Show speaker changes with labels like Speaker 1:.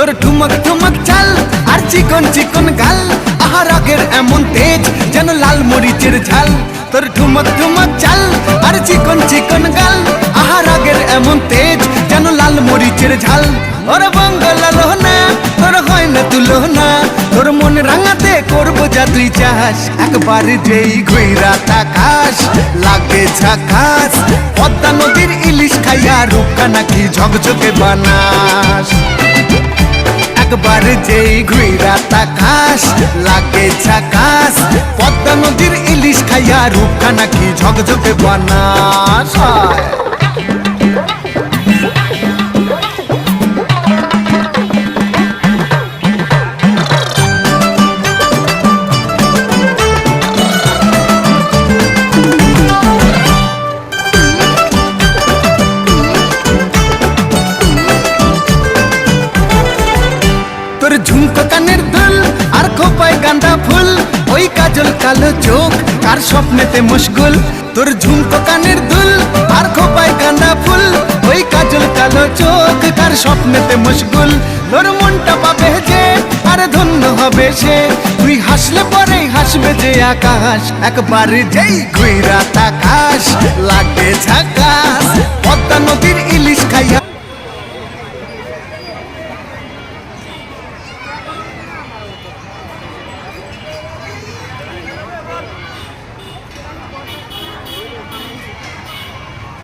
Speaker 1: তোর ঠুমক ঠুমক চাল আর চিকন চিকন গাল, আহা রাগের এমন তেজ যেন লাল মরিচের ঝাল। তোর ঠুমক ঠুমক চাল আর চিকন চিকন গাল, আহা রাগের এমন তেজ যেন লাল মরিচের ঝাল। ওরে বঙ্গলালো না তোর হয় না তুলনা, তোর মন রাঙাতে করবো যা তুই চাস। একবার যেই ঘুইরা তাকাস লাগে ঝাকাস, পদ্মা নদীর ইলিশ খাইয়া রূপকা নাকি ঝকঝকে বানাস। একবার যেই ঘুইরা তাকাস লাগে ঝাকাস, পদ্মা নদীর ইলিশ খাইয়া রূপকা নাকি ঝকঝকে বানাস। তোর ঝুমকো কানের দুল আর খোপায় গাঁদা ফুল, ওই কাজল কালো চোখ কার স্বপ্নেতে মশগুল। তোর ঝুমকো কানের দুল আর খোপায় গাঁদা ফুল, ওই কাজল কালো চোখ কার স্বপ্নেতে মশগুল। তোর মনটা পাবে যে আর ধন্য হবে সে, তুই হাসলে পরেই হাসবে যে আকাশ। একবার যেই ঘুইরা তাকাস লাগে ঝাকাস, পদ্মা নদীর ইলিশ খাইয়া